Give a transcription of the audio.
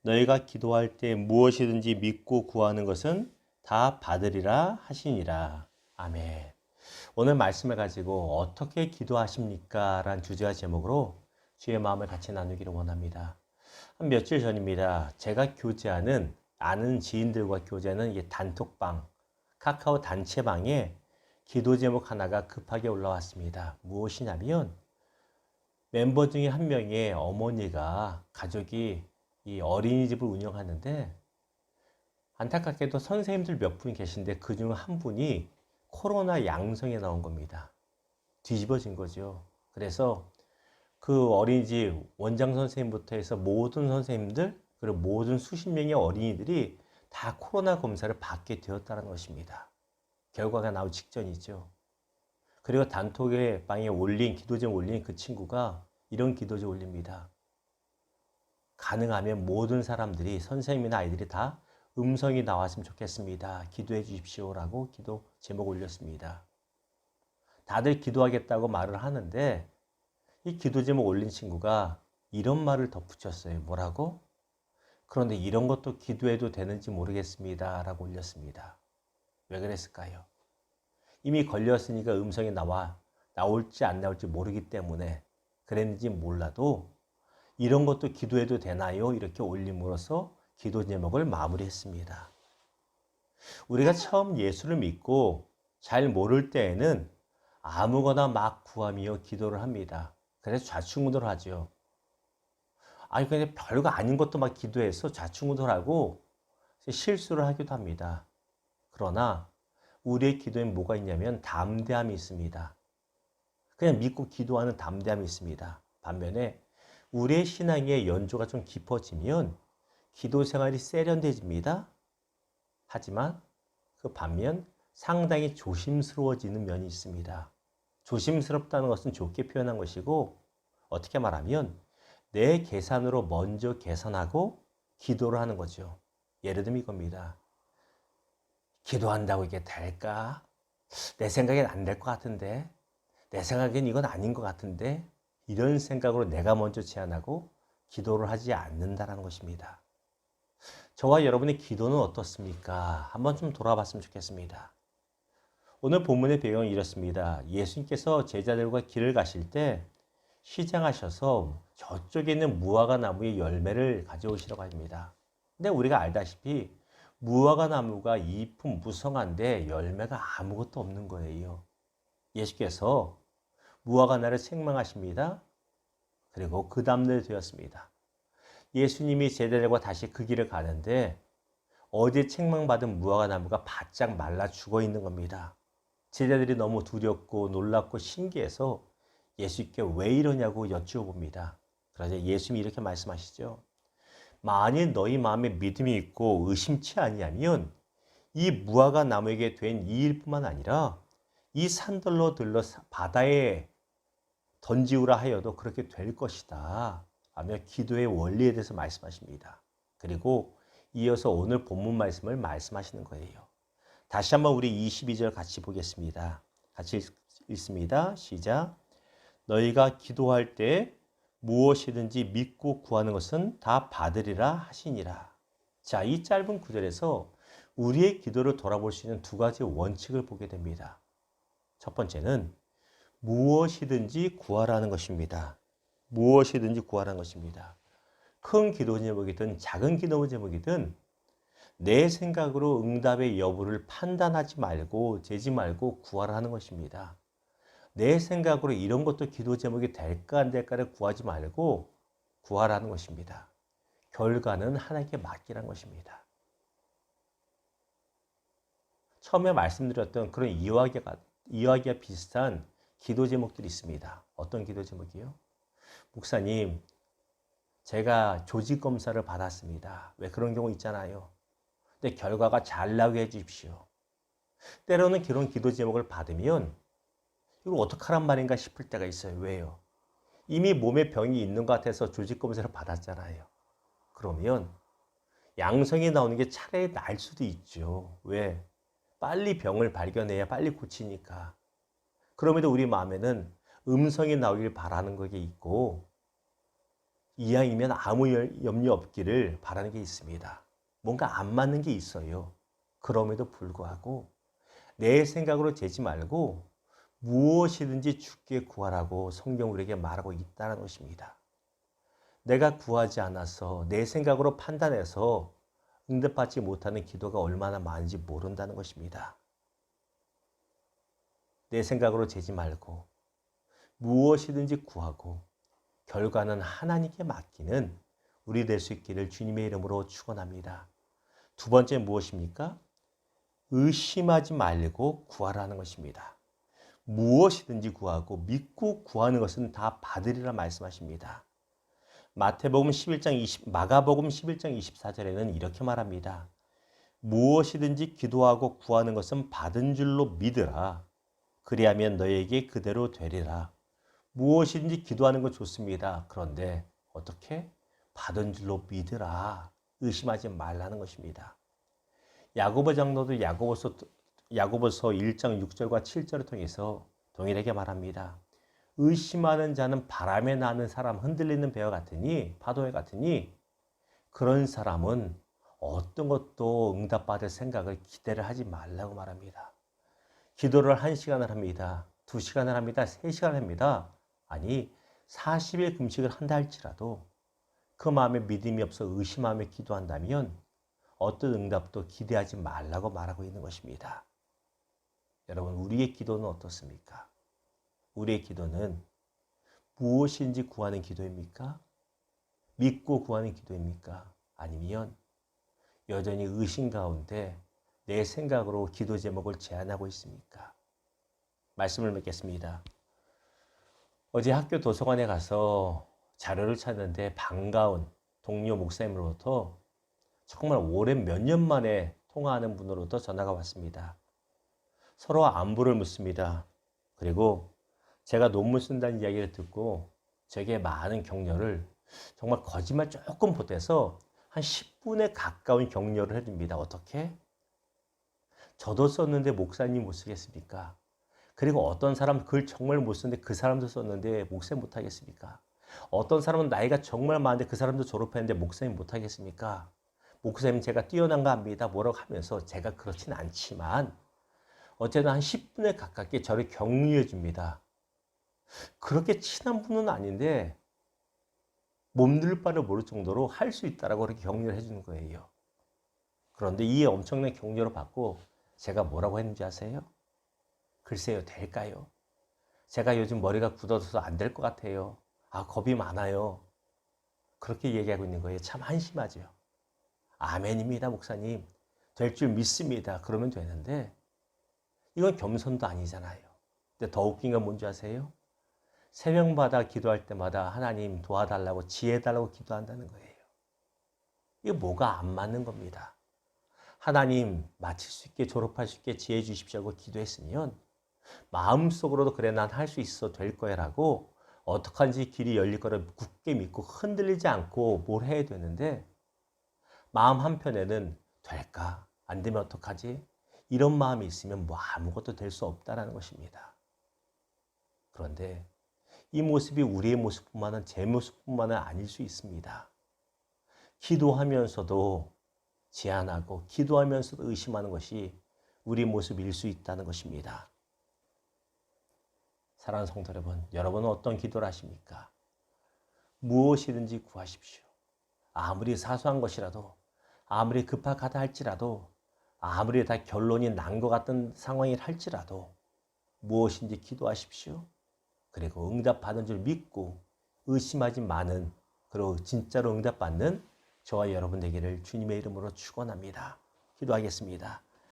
너희가 기도할 때 무엇이든지 믿고 구하는 것은 다 받으리라 하시니라. 아멘. 오늘 말씀을 가지고 어떻게 기도하십니까? 라는 주제와 제목으로 주의 마음을 같이 나누기를 원합니다. 한 며칠 전입니다. 제가 아는 지인들과 교제하는 이게 단톡방, 카카오 단체방에 기도 제목 하나가 급하게 올라왔습니다. 무엇이냐면 멤버 중에 한 명의 어머니가 가족이 이 어린이집을 운영하는데 안타깝게도 선생님들 몇 분 계신데 그중 한 분이 코로나 양성에 나온 겁니다. 뒤집어진 거죠. 그래서 그 어린이집 원장 선생님부터 해서 모든 선생님들 그리고 모든 수십 명의 어린이들이 다 코로나 검사를 받게 되었다는 것입니다. 결과가 나올 직전이죠. 그리고 단톡에 방에 기도제 올린 그 친구가 이런 기도제 올립니다. 가능하면 모든 사람들이 선생님이나 아이들이 다 음성이 나왔으면 좋겠습니다. 기도해 주십시오라고 기도 제목 올렸습니다. 다들 기도하겠다고 말을 하는데 이 기도 제목 올린 친구가 이런 말을 덧붙였어요. 뭐라고? 그런데 이런 것도 기도해도 되는지 모르겠습니다. 라고 올렸습니다. 왜 그랬을까요? 이미 걸렸으니까 음성이 나올지 안 나올지 모르기 때문에 그랬는지 몰라도 이런 것도 기도해도 되나요? 이렇게 올림으로써 기도 제목을 마무리했습니다. 우리가 처음 예수를 믿고 잘 모를 때에는 아무거나 막 구하며 기도를 합니다. 그래서 좌충우돌 하죠. 아니 그냥 별거 아닌 것도 막 기도해서 좌충우돌하고 실수를 하기도 합니다. 그러나 우리의 기도에 뭐가 있냐면 담대함이 있습니다. 그냥 믿고 기도하는 담대함이 있습니다. 반면에 우리의 신앙의 연조가 좀 깊어지면 기도 생활이 세련돼집니다. 하지만 그 반면 상당히 조심스러워지는 면이 있습니다. 조심스럽다는 것은 좋게 표현한 것이고 어떻게 말하면 내 계산으로 먼저 계산하고 기도를 하는 거죠. 예를 들면 이겁니다. 기도한다고 이게 될까? 내 생각엔 안 될 것 같은데 내 생각엔 이건 아닌 것 같은데 이런 생각으로 내가 먼저 제안하고 기도를 하지 않는다는 것입니다. 저와 여러분의 기도는 어떻습니까? 한번 좀 돌아봤으면 좋겠습니다. 오늘 본문의 배경은 이렇습니다. 예수님께서 제자들과 길을 가실 때 시장하셔서 저쪽에 있는 무화과 나무의 열매를 가져오시라고 합니다. 근데 우리가 알다시피 무화과 나무가 잎은 무성한데 열매가 아무것도 없는 거예요. 예수께서 무화과 나를 책망하십니다. 그리고 그 다음날 되었습니다. 예수님이 제자들과 다시 그 길을 가는데 어제 책망받은 무화과 나무가 바짝 말라 죽어 있는 겁니다. 제자들이 너무 두렵고 놀랍고 신기해서 예수께 왜 이러냐고 여쭈어봅니다. 그러자 예수님이 이렇게 말씀하시죠. 만일 너희 마음에 믿음이 있고 의심치 아니하면 이 무화과 나무에게 된 이 일뿐만 아니라 이 산들로 들러 바다에 던지우라 하여도 그렇게 될 것이다 하며 기도의 원리에 대해서 말씀하십니다. 그리고 이어서 오늘 본문 말씀을 말씀하시는 거예요. 다시 한번 우리 22절 같이 보겠습니다. 같이 읽습니다. 시작. 너희가 기도할 때 무엇이든지 믿고 구하는 것은 다 받으리라 하시니라. 자, 이 짧은 구절에서 우리의 기도를 돌아볼 수 있는 두 가지 원칙을 보게 됩니다. 첫 번째는 무엇이든지 구하라는 것입니다. 무엇이든지 구하라는 것입니다. 큰 기도 제목이든 작은 기도 제목이든 내 생각으로 응답의 여부를 판단하지 말고 재지 말고 구하라는 것입니다. 내 생각으로 이런 것도 기도 제목이 될까 안 될까를 구하지 말고 구하라는 것입니다. 결과는 하나님께 맡기라는 것입니다. 처음에 말씀드렸던 그런 이야기와 비슷한 기도 제목들이 있습니다. 어떤 기도 제목이요? 목사님, 제가 조직 검사를 받았습니다. 왜 그런 경우 있잖아요. 근데 결과가 잘 나오게 해주십시오. 때로는 그런 기도 제목을 받으면 이걸 어떡하란 말인가 싶을 때가 있어요. 왜요? 이미 몸에 병이 있는 것 같아서 조직 검사를 받았잖아요. 그러면 양성이 나오는 게 차라리 나을 수도 있죠. 왜? 빨리 병을 발견해야 빨리 고치니까. 그럼에도 우리 마음에는 음성이 나오길 바라는 것이 있고 이왕이면 아무 염려 없기를 바라는 게 있습니다. 뭔가 안 맞는 게 있어요. 그럼에도 불구하고 내 생각으로 재지 말고 무엇이든지 주께 구하라고 성경 우리에게 말하고 있다는 것입니다. 내가 구하지 않아서 내 생각으로 판단해서 응답받지 못하는 기도가 얼마나 많은지 모른다는 것입니다. 내 생각으로 재지 말고 무엇이든지 구하고 결과는 하나님께 맡기는 우리 될 수 있기를 주님의 이름으로 축원합니다. 두 번째 무엇입니까? 의심하지 말고 구하라는 것입니다. 무엇이든지 구하고 믿고 구하는 것은 다 받으리라 말씀하십니다. 마가복음 11장 24절에는 이렇게 말합니다. 무엇이든지 기도하고 구하는 것은 받은 줄로 믿으라. 그리하면 너에게 그대로 되리라. 무엇이든지 기도하는 건 좋습니다. 그런데 어떻게? 받은 줄로 믿으라. 의심하지 말라는 것입니다. 야고보 장로도 야고보서 1장 6절과 7절을 통해서 동일하게 말합니다. 의심하는 자는 바람에 나는 사람 흔들리는 배와 같으니 파도에 같으니 그런 사람은 어떤 것도 응답받을 생각을 기대를 하지 말라고 말합니다. 기도를 1시간을 합니다. 2시간을 합니다. 3시간을 합니다. 아니 40일 금식을 한다 할지라도 그 마음에 믿음이 없어 의심하며 기도한다면 어떤 응답도 기대하지 말라고 말하고 있는 것입니다. 여러분, 우리의 기도는 어떻습니까? 우리의 기도는 무엇인지 구하는 기도입니까? 믿고 구하는 기도입니까? 아니면 여전히 의심 가운데 내 생각으로 기도 제목을 제안하고 있습니까? 말씀을 맺겠습니다. 어제 학교 도서관에 가서 자료를 찾는데 반가운 동료 목사님으로부터 정말 오랜 몇 년 만에 통화하는 분으로부터 전화가 왔습니다. 서로 안부를 묻습니다. 그리고 제가 논문 쓴다는 이야기를 듣고 제게 많은 격려를 정말 거짓말 조금 보태서 한 10분에 가까운 격려를 해줍니다. 어떻게? 저도 썼는데 목사님 못 쓰겠습니까? 그리고 어떤 사람 글 정말 못 쓰는데 그 사람도 썼는데 목사님 못 하겠습니까? 어떤 사람은 나이가 정말 많은데 그 사람도 졸업했는데 목사님 못 하겠습니까? 목사님 제가 뛰어난 거 압니다. 뭐라고 하면서 제가 그렇진 않지만 어쨌든 한 10분에 가깝게 저를 격려해 줍니다. 그렇게 친한 분은 아닌데 몸둘 바를 모를 정도로 할 수 있다라고 그렇게 격려를 해주는 거예요. 그런데 이 엄청난 격려를 받고 제가 뭐라고 했는지 아세요? 글쎄요, 될까요? 제가 요즘 머리가 굳어져서 안 될 것 같아요. 아, 겁이 많아요. 그렇게 얘기하고 있는 거예요. 참 한심하죠. 아멘입니다, 목사님. 될 줄 믿습니다. 그러면 되는데 이건 겸손도 아니잖아요. 근데 더 웃긴 건 뭔지 아세요? 새벽마다 기도할 때마다 하나님 도와달라고 지혜달라고 기도한다는 거예요. 이게 뭐가 안 맞는 겁니다. 하나님 마칠 수 있게 졸업할 수 있게 지혜 주십시오 하고 기도했으면 마음속으로도 그래 난 할 수 있어 될 거야 라고 어떡한지 길이 열릴 거를 굳게 믿고 흔들리지 않고 뭘 해야 되는데 마음 한편에는 될까? 안 되면 어떡하지? 이런 마음이 있으면 뭐 아무것도 될 수 없다는 것입니다. 그런데 이 모습이 우리의 모습뿐만은 제 모습뿐만은 아닐 수 있습니다. 기도하면서도 제한하고 기도하면서도 의심하는 것이 우리 모습일 수 있다는 것입니다. 사랑하는 성도 여러분, 여러분은 어떤 기도를 하십니까? 무엇이든지 구하십시오. 아무리 사소한 것이라도, 아무리 급하다 할지라도, 아무리 다 결론이 난 것 같은 상황이 할지라도 무엇인지 기도하십시오. 그리고 응답받은 줄 믿고 의심하지 마는, 그리고 진짜로 응답받는 저와 여러분 되기를 주님의 이름으로 축원합니다. 기도하겠습니다.